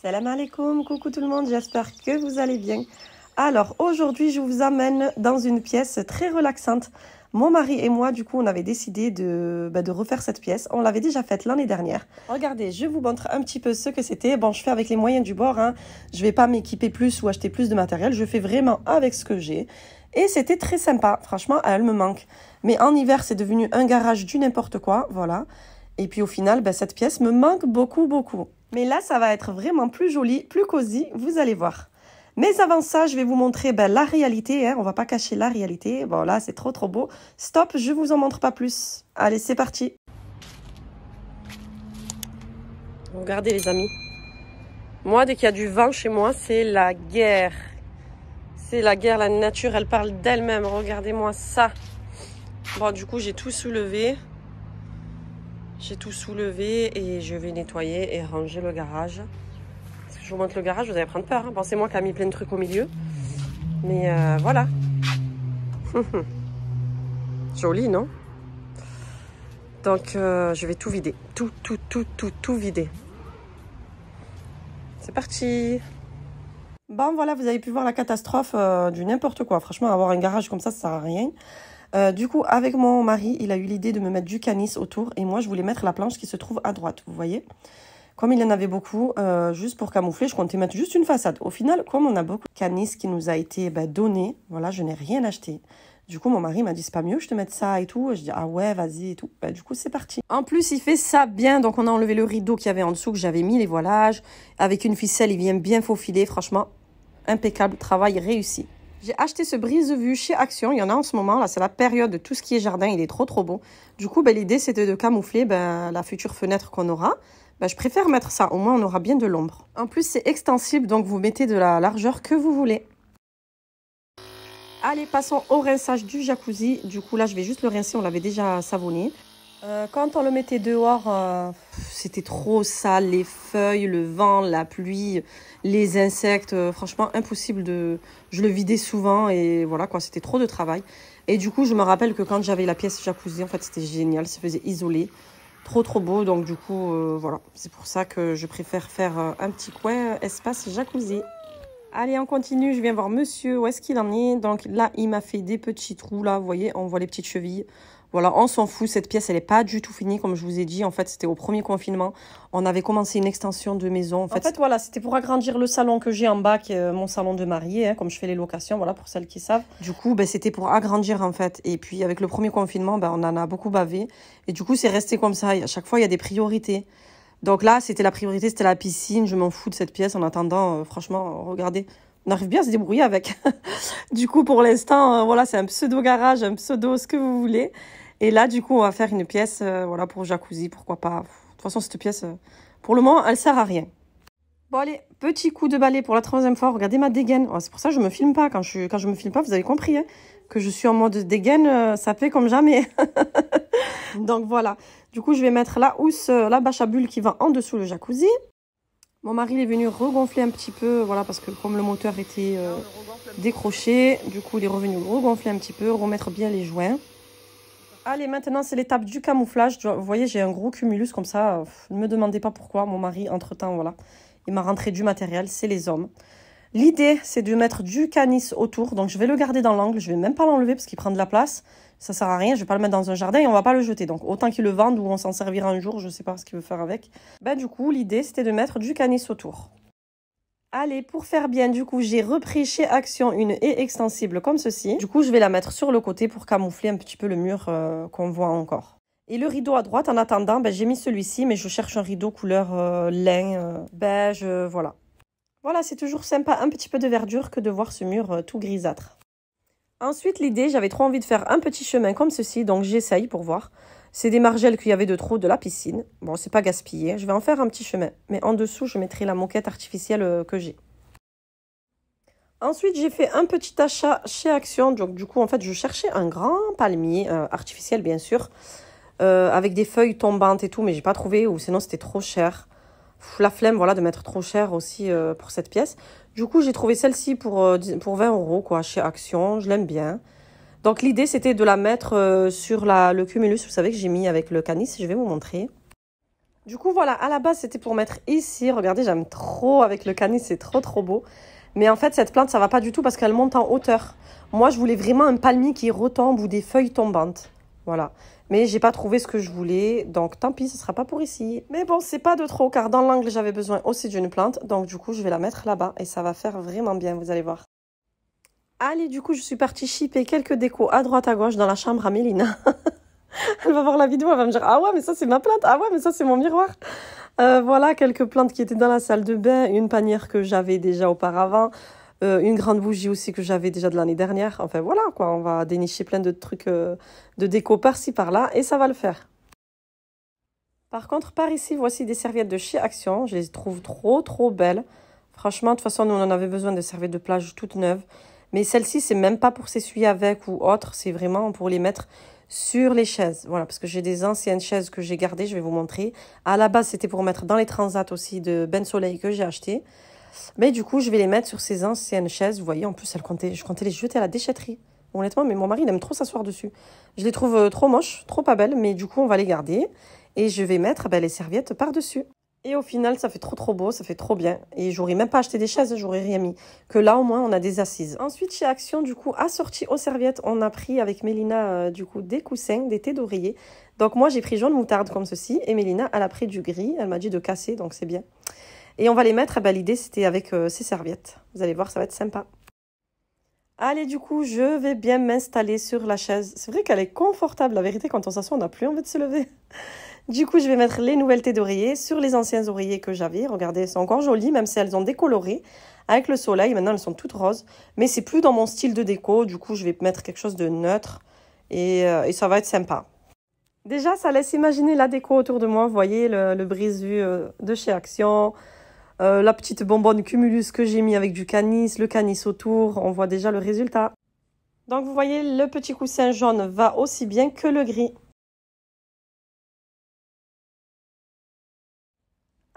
Salam alaikum, coucou tout le monde, j'espère que vous allez bien. Alors aujourd'hui je vous amène dans une pièce très relaxante. Mon mari et moi du coup on avait décidé de refaire cette pièce. On l'avait déjà faite l'année dernière. Regardez, je vous montre un petit peu ce que c'était. Bon, je fais avec les moyens du bord, hein. Je vais pas m'équiper plus ou acheter plus de matériel. Je fais vraiment avec ce que j'ai. Et c'était très sympa, franchement elle me manque. Mais en hiver c'est devenu un garage du n'importe quoi, voilà. Et puis au final, cette pièce me manque beaucoup. Mais là, ça va être vraiment plus joli, plus cosy, vous allez voir. Mais avant ça, je vais vous montrer la réalité. Hein. On va pas cacher la réalité. Bon, là, c'est trop beau. Stop, je vous en montre pas plus. Allez, c'est parti. Regardez les amis. Moi, dès qu'il y a du vent chez moi, c'est la guerre. C'est la guerre, la nature, elle parle d'elle-même. Regardez-moi ça. Bon, du coup, j'ai tout soulevé. J'ai tout soulevé et je vais nettoyer et ranger le garage. Si je vous montre le garage, vous allez prendre peur. Hein. Bon, c'est moi qui ai mis plein de trucs au milieu. Mais voilà. Joli, non? Donc, je vais tout vider. Tout vider. C'est parti. Bon, voilà, vous avez pu voir la catastrophe du n'importe quoi. Franchement, avoir un garage comme ça sert à rien. Du coup, avec mon mari, il a eu l'idée de me mettre du canis autour. Et moi, je voulais mettre la planche qui se trouve à droite, vous voyez. Comme il y en avait beaucoup, juste pour camoufler, je comptais mettre juste une façade. Au final, comme on a beaucoup de canis qui nous a été donné, voilà, je n'ai rien acheté. Du coup, mon mari m'a dit, c'est pas mieux, je te mette ça et tout. Je dis, ah ouais, vas-y et tout. Du coup, c'est parti. En plus, il fait ça bien. Donc, on a enlevé le rideau qu'il y avait en dessous, que j'avais mis, les voilages. Avec une ficelle, il vient bien faufiler. Franchement, impeccable, travail réussi. J'ai acheté ce brise-vue chez Action. Il y en a en ce moment. Là, c'est la période de tout ce qui est jardin. Il est trop beau. Du coup, l'idée, c'était de camoufler la future fenêtre qu'on aura. Je préfère mettre ça. Au moins, on aura bien de l'ombre. En plus, c'est extensible. Donc, vous mettez de la largeur que vous voulez. Allez, passons au rinçage du jacuzzi. Du coup, là, je vais juste le rincer. On l'avait déjà savonné. Quand on le mettait dehors, c'était trop sale. Les feuilles, le vent, la pluie, les insectes. Franchement, impossible de... Je le vidais souvent et voilà quoi, c'était trop de travail. Et du coup, je me rappelle que quand j'avais la pièce jacuzzi, en fait, c'était génial. Ça faisait isolé. Trop beau. Donc du coup, voilà. C'est pour ça que je préfère faire un petit coin espace jacuzzi. Allez, on continue. Je viens voir monsieur. Où est-ce qu'il en est? Donc là, il m'a fait des petits trous. Là, vous voyez, on voit les petites chevilles. Voilà, on s'en fout. Cette pièce, elle n'est pas du tout finie, comme je vous ai dit. En fait, c'était au premier confinement. On avait commencé une extension de maison. En fait voilà, c'était pour agrandir le salon que j'ai en bas, qui est mon salon de mariée, hein, comme je fais les locations, voilà, pour celles qui savent. Du coup, c'était pour agrandir, en fait. Et puis, avec le premier confinement, on en a beaucoup bavé. Et du coup, c'est resté comme ça. À chaque fois, il y a des priorités. Donc là, c'était la priorité, c'était la piscine. Je m'en fous de cette pièce. En attendant, franchement, regardez. On arrive bien à se débrouiller avec. Du coup, pour l'instant, voilà, c'est un pseudo-garage, un pseudo, ce que vous voulez. Et là, du coup, on va faire une pièce, voilà, pour jacuzzi, pourquoi pas. De toute façon, cette pièce, pour le moment, elle sert à rien. Bon, allez, petit coup de balai pour la troisième fois. Regardez ma dégaine. Oh, c'est pour ça que je me filme pas. Quand je me filme pas, vous avez compris, hein, que je suis en mode dégaine, ça fait comme jamais. Donc, voilà. Du coup, je vais mettre la housse, la bâche à bulles qui va en dessous le jacuzzi. Mon mari il est venu regonfler un petit peu, voilà, parce que comme le moteur était décroché, du coup, il est revenu regonfler un petit peu, remettre bien les joints. Allez, maintenant, c'est l'étape du camouflage. Vous voyez, j'ai un gros cumulus comme ça. Ne me demandez pas pourquoi. Mon mari, entre-temps, voilà, il m'a rentré du matériel. C'est les hommes. L'idée, c'est de mettre du canis autour. Donc, je vais le garder dans l'angle. Je vais même pas l'enlever parce qu'il prend de la place. Ça sert à rien. Je vais pas le mettre dans un jardin et on va pas le jeter. Donc, autant qu'il le vende ou on s'en servira un jour. Je sais pas ce qu'il veut faire avec. Du coup, l'idée, c'était de mettre du canis autour. Allez, pour faire bien, du coup, j'ai repris chez Action une haie extensible comme ceci. Du coup, je vais la mettre sur le côté pour camoufler un petit peu le mur qu'on voit encore. Et le rideau à droite, en attendant, j'ai mis celui-ci, mais je cherche un rideau couleur lin, beige, voilà. Voilà, c'est toujours sympa, un petit peu de verdure que de voir ce mur tout grisâtre. Ensuite, l'idée, j'avais trop envie de faire un petit chemin comme ceci, donc j'essaye pour voir. C'est des margelles qu'il y avait de trop de la piscine. Bon, c'est pas gaspillé. Je vais en faire un petit chemin. Mais en dessous, je mettrai la moquette artificielle que j'ai. Ensuite, j'ai fait un petit achat chez Action. Donc, du coup, en fait, je cherchais un grand palmier artificiel, bien sûr, avec des feuilles tombantes et tout, mais j'ai pas trouvé, ou sinon, c'était trop cher. La flemme, voilà, de mettre trop cher aussi pour cette pièce. Du coup, j'ai trouvé celle-ci pour 20 €, quoi, chez Action. Je l'aime bien. Donc, l'idée, c'était de la mettre sur le cumulus, vous savez, que j'ai mis avec le canis. Je vais vous montrer. Du coup, voilà, à la base, c'était pour mettre ici. Regardez, j'aime trop avec le canis, c'est trop beau. Mais en fait, cette plante, ça va pas du tout parce qu'elle monte en hauteur. Moi, je voulais vraiment un palmier qui retombe ou des feuilles tombantes. Voilà. Mais j'ai pas trouvé ce que je voulais, donc tant pis, ce sera pas pour ici. Mais bon, c'est pas de trop, car dans l'angle, j'avais besoin aussi d'une plante. Donc du coup, je vais la mettre là-bas et ça va faire vraiment bien, vous allez voir. Allez, du coup, je suis partie shipper quelques décos à droite à gauche dans la chambre à Mélina. Elle va voir la vidéo, elle va me dire « Ah ouais, mais ça, c'est ma plante. Ah ouais, mais ça, c'est mon miroir. » Voilà, quelques plantes qui étaient dans la salle de bain, une panière que j'avais déjà auparavant, une grande bougie aussi que j'avais déjà de l'année dernière. Enfin voilà, quoi, on va dénicher plein de trucs de déco par-ci, par-là, et ça va le faire. Par contre, par ici, voici des serviettes de chez Action. Je les trouve trop belles. Franchement, de toute façon, nous, on en avait besoin de serviettes de plage toutes neuves. Mais celle-ci, c'est même pas pour s'essuyer avec ou autre, c'est vraiment pour les mettre sur les chaises. Voilà, parce que j'ai des anciennes chaises que j'ai gardées, je vais vous montrer. À la base, c'était pour mettre dans les transats aussi de Ben Soleil que j'ai acheté. Mais du coup, je vais les mettre sur ces anciennes chaises. Vous voyez, en plus, je comptais les jeter à la déchetterie. Honnêtement, mais mon mari, il aime trop s'asseoir dessus. Je les trouve trop moches, trop pas belles, mais du coup, on va les garder. Et je vais mettre les serviettes par-dessus. Et au final, ça fait trop beau, ça fait trop bien. Et j'aurais même pas acheté des chaises, j'aurais rien mis. Que là, au moins, on a des assises. Ensuite, chez Action, du coup, assorti aux serviettes, on a pris avec Mélina, du coup, des coussins, des thés d'oreiller. Donc moi, j'ai pris jaune moutarde comme ceci. Et Mélina, elle a pris du gris. Elle m'a dit de casser, donc c'est bien. Et on va les mettre, l'idée, c'était avec ces serviettes. Vous allez voir, ça va être sympa. Allez, du coup, je vais bien m'installer sur la chaise. C'est vrai qu'elle est confortable. La vérité, quand on s'assoit, on n'a plus envie de se lever. Du coup, je vais mettre les nouvelles thés d'oreiller sur les anciens oreillers que j'avais. Regardez, elles sont encore jolies, même si elles ont décoloré avec le soleil. Maintenant, elles sont toutes roses. Mais c'est plus dans mon style de déco. Du coup, je vais mettre quelque chose de neutre. Et ça va être sympa. Déjà, ça laisse imaginer la déco autour de moi. Vous voyez, le brise-vue de chez Action. La petite bonbonne Cumulus que j'ai mis avec du canis. Le canis autour. On voit déjà le résultat. Donc, vous voyez, le petit coussin jaune va aussi bien que le gris.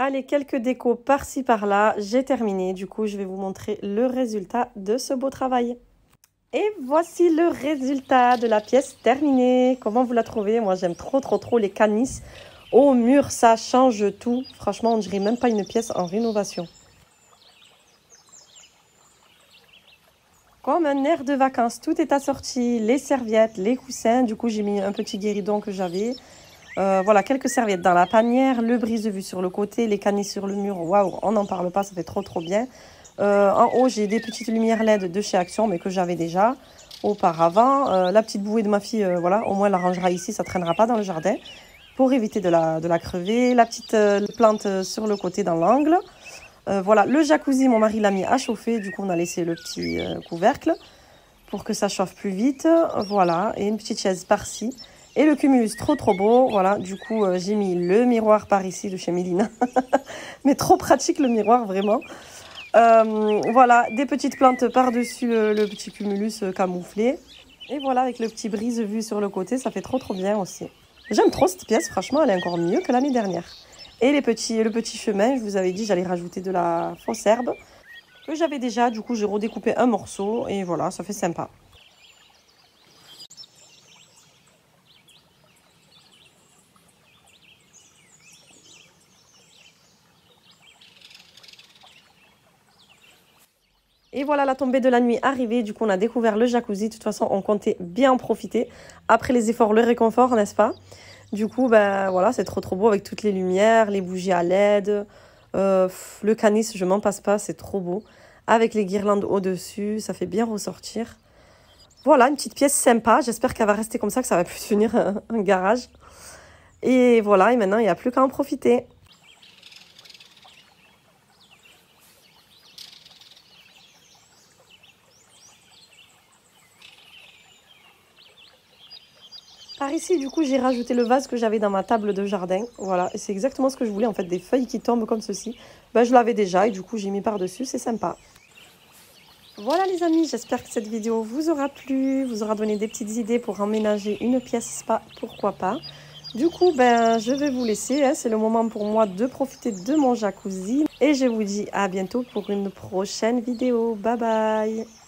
Allez, quelques décos par-ci par-là, j'ai terminé. Du coup, je vais vous montrer le résultat de ce beau travail. Et voici le résultat de la pièce terminée. Comment vous la trouvez? Moi, j'aime trop les canis. Au mur, ça change tout. Franchement, on dirait même pas une pièce en rénovation. Comme un air de vacances, tout est assorti. Les serviettes, les coussins. Du coup, j'ai mis un petit guéridon que j'avais. Voilà, quelques serviettes dans la panière, le brise-vue sur le côté, les canis sur le mur. Waouh, on n'en parle pas, ça fait trop bien. En haut, j'ai des petites lumières LED de chez Action, mais que j'avais déjà auparavant. La petite bouée de ma fille, voilà, au moins elle la rangera ici, ça ne traînera pas dans le jardin pour éviter de la crever. La petite plante sur le côté dans l'angle. Voilà, le jacuzzi, mon mari l'a mis à chauffer, du coup on a laissé le petit couvercle pour que ça chauffe plus vite. Voilà, et une petite chaise par-ci. Et le cumulus, trop beau. Voilà, du coup, j'ai mis le miroir par ici de chez Mélina. Mais trop pratique le miroir, vraiment. Voilà, des petites plantes par-dessus le petit cumulus camouflé. Et voilà, avec le petit brise-vue sur le côté, ça fait trop bien aussi. J'aime trop cette pièce, franchement, elle est encore mieux que l'année dernière. Et le petit chemin, je vous avais dit, j'allais rajouter de la fausse herbe que j'avais déjà. Du coup, j'ai redécoupé un morceau et voilà, ça fait sympa. Et voilà la tombée de la nuit arrivée. Du coup, on a découvert le jacuzzi. De toute façon, on comptait bien en profiter. Après les efforts, le réconfort, n'est-ce pas? Du coup, ben voilà, c'est trop beau avec toutes les lumières, les bougies à LED. Le canis, je m'en passe pas, c'est trop beau. Avec les guirlandes au-dessus, ça fait bien ressortir. Voilà, une petite pièce sympa. J'espère qu'elle va rester comme ça, que ça va plus devenir un garage. Et voilà, et maintenant, il n'y a plus qu'à en profiter. Par ici, du coup, j'ai rajouté le vase que j'avais dans ma table de jardin. Voilà, et c'est exactement ce que je voulais, en fait, des feuilles qui tombent comme ceci. Ben, je l'avais déjà et du coup, j'ai mis par-dessus, c'est sympa. Voilà les amis, j'espère que cette vidéo vous aura plu, vous aura donné des petites idées pour emménager une pièce spa, pourquoi pas. Du coup, ben, je vais vous laisser, hein, c'est le moment pour moi de profiter de mon jacuzzi. Et je vous dis à bientôt pour une prochaine vidéo. Bye bye!